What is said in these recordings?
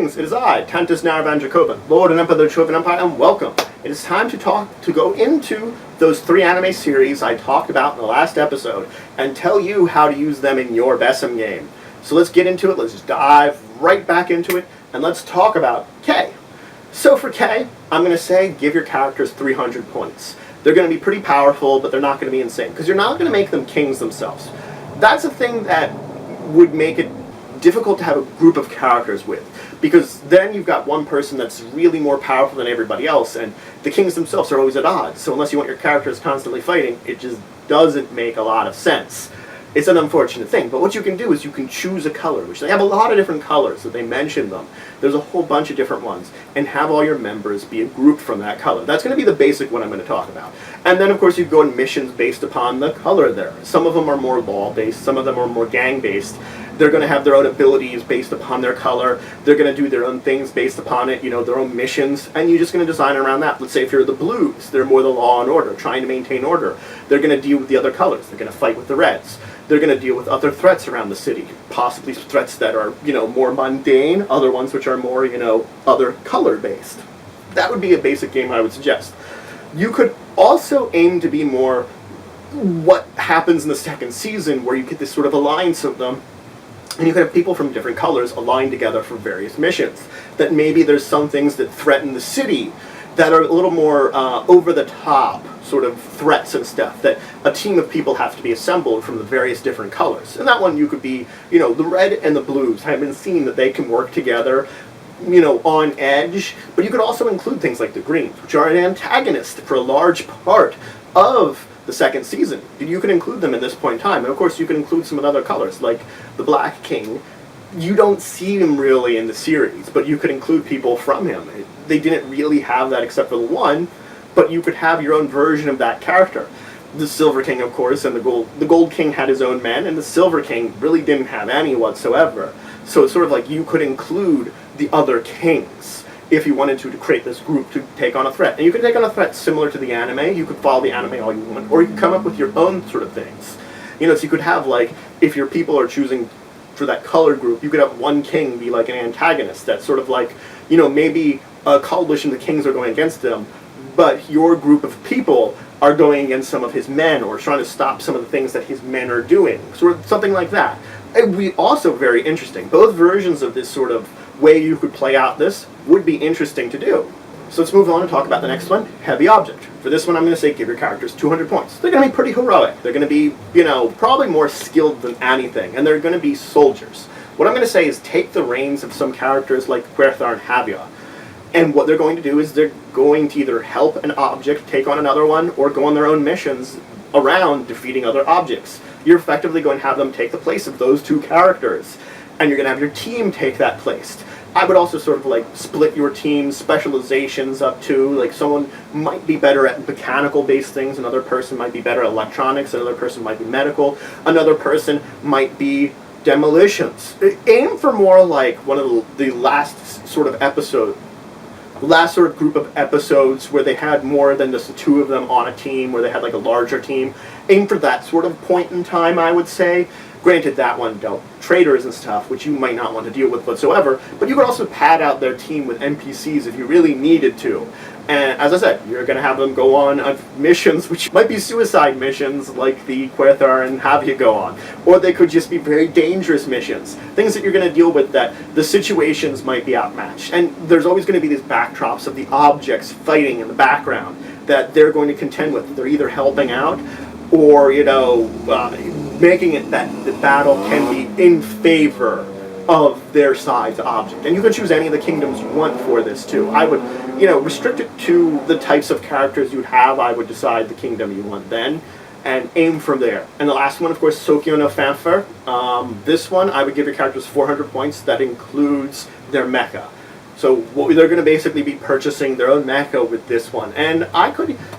Greetings, it is I, Tantus Naravan Dracovin, Lord and Emperor of the Dracovin Empire, and welcome. It is time to go into those 3 anime series I talked about in the last episode, and tell you how to use them in your BESM game. So let's get into it, let's just dive right back into it, and let's talk about K. So for K, I'm going to say give your characters 300 points. They're going to be pretty powerful, but they're not going to be insane, because you're not going to make them kings themselves. That's a thing that would make it difficult to have a group of characters with, because then you've got one person that's really more powerful than everybody else, and the kings themselves are always at odds. So unless you want your characters constantly fighting, it just doesn't make a lot of sense. It's an unfortunate thing, but what you can do is you can choose a color, which they have a lot of different colors, that they mention them. There's a whole bunch of different ones, and have all your members be a group from that color. That's going to be the basic one I'm going to talk about. And then, of course, you go on missions based upon the color there. Some of them are more law-based, some of them are more gang-based. They're going to have their own abilities based upon their color. They're going to do their own things based upon it, you know, their own missions, and you're just going to design around that. Let's say if you're the blues, they're more the law and order, trying to maintain order. They're going to deal with the other colors. They're going to fight with the reds. They're going to deal with other threats around the city, possibly threats that are, you know, more mundane, other ones which are more, you know, other color-based. That would be a basic game I would suggest. You could also aim to be more what happens in the second season, where you get this sort of alliance of them, and you could have people from different colors aligned together for various missions. That maybe there's some things that threaten the city that are a little more over-the-top sort of threats and stuff, that a team of people have to be assembled from the various different colors. And that one you could be, you know, the red and the blues have been seen that they can work together, you know, on edge, but you could also include things like the greens, which are an antagonist for a large part of the second season. You can include them at this point in time, and of course you can include some of the other colors, like the Black King. You don't see him really in the series, but you could include people from him. They didn't really have that except for the one, but you could have your own version of that character. The Silver King, of course, and the Gold King had his own men, and the Silver King really didn't have any whatsoever. So it's sort of like you could include the other kings if you wanted to create this group to take on a threat. And you could take on a threat similar to the anime. You could follow the anime all you want, or you could come up with your own sort of things. You know, so you could have, like, if your people are choosing for that color group, you could have one king be like an antagonist. That's sort of like, you know, maybe a coalition of the kings are going against them, but your group of people are going against some of his men, or trying to stop some of the things that his men are doing. Sort of something like that. It would be also very interesting. Both versions of this sort of way you could play out this would be interesting to do. So let's move on and talk about the next one, Heavy Object. For this one, I'm going to say give your characters 200 points. They're going to be pretty heroic. They're going to be, you know, probably more skilled than anything, and they're going to be soldiers. What I'm going to say is take the reins of some characters like Querthar and Havia, and what they're going to do is they're going to either help an object take on another one, or go on their own missions around defeating other objects. You're effectively going to have them take the place of those 2 characters, and you're going to have your team take that place. I would also sort of like split your team's specializations up too. Like someone might be better at mechanical-based things, another person might be better at electronics, another person might be medical, another person might be demolitions. Aim for more like one of the last sort of episode, last sort of group of episodes where they had more than just the 2 of them on a team, where they had like a larger team. Aim for that sort of point in time, I would say. Granted, that one dealt traitors and stuff, which you might not want to deal with whatsoever, but you could also pad out their team with NPCs if you really needed to. And as I said, you're going to have them go on missions, which might be suicide missions, like the Querthar and Havia go on. Or they could just be very dangerous missions. Things that you're going to deal with that the situations might be outmatched. And there's always going to be these backdrops of the objects fighting in the background that they're going to contend with. They're either helping out, or, you know, making it that the battle can be in favor of their side's object. And you can choose any of the kingdoms you want for this too. I would, you know, restrict it to the types of characters you'd have. I would decide the kingdom you want then, and aim from there. And the last one, of course, Soukyou no Fafner. This one, I would give your characters 400 points. That includes their mecha. So they're going to basically be purchasing their own mecha with this one. And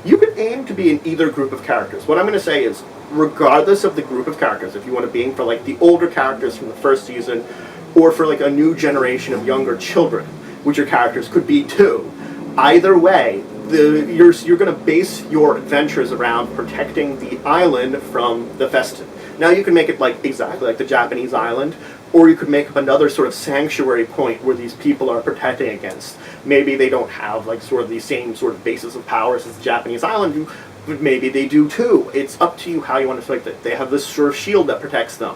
you could aim to be in either group of characters. What I'm going to say is, regardless of the group of characters, if you want to be in for like the older characters from the first season, or for like a new generation of younger children, which your characters could be too, either way, you're going to base your adventures around protecting the island from the Festen. Now you can make it like exactly like the Japanese island, or you could make up another sort of sanctuary point where these people are protecting against. Maybe they don't have like sort of the same sort of basis of powers as the Japanese island do, but maybe they do too. It's up to you how you want to fight that. They have this sort of shield that protects them.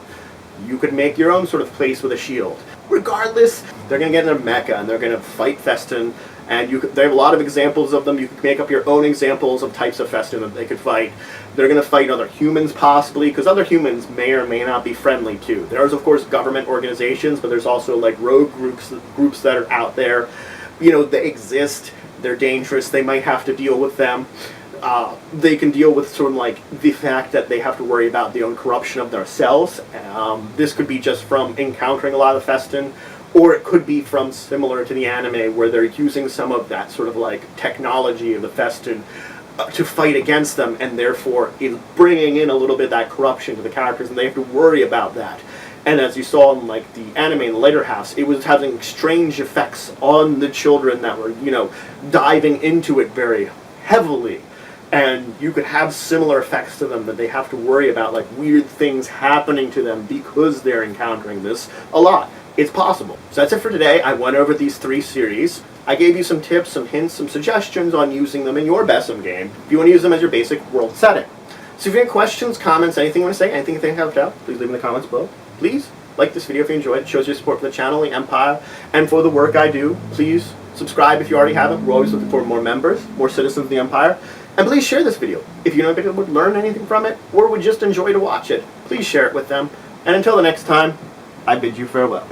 You could make your own sort of place with a shield. Regardless, they're going to get in a mecha and they're going to fight Festen, and they have a lot of examples of them. You could make up your own examples of types of Festen that they could fight. They're going to fight other humans possibly, because other humans may or may not be friendly too. There's of course government organizations, but there's also like rogue groups that are out there. You know, they exist, they're dangerous, they might have to deal with them. They can deal with sort of like the fact that they have to worry about the own corruption of themselves. This could be just from encountering a lot of Festen, or it could be from similar to the anime where they're using some of that sort of like technology of the Festen to fight against them, and therefore is bringing in a little bit of that corruption to the characters, and they have to worry about that. And as you saw in like the anime in the later halves, it was having strange effects on the children that were, you know, diving into it very heavily. And you could have similar effects to them that they have to worry about, like weird things happening to them because they're encountering this a lot. It's possible. So that's it for today. I went over these 3 series. I gave you some tips, some hints, some suggestions on using them in your BESM game if you want to use them as your basic world setting. So if you have any questions, comments, anything you want to say, anything you think I have out, please leave in the comments below. Please like this video if you enjoyed it. It shows your support for the channel, the Empire, and for the work I do. Please subscribe if you already haven't. We're always looking for more members, more citizens of the Empire. And please share this video. If you know anybody would learn anything from it, or would just enjoy to watch it, please share it with them. And until the next time, I bid you farewell.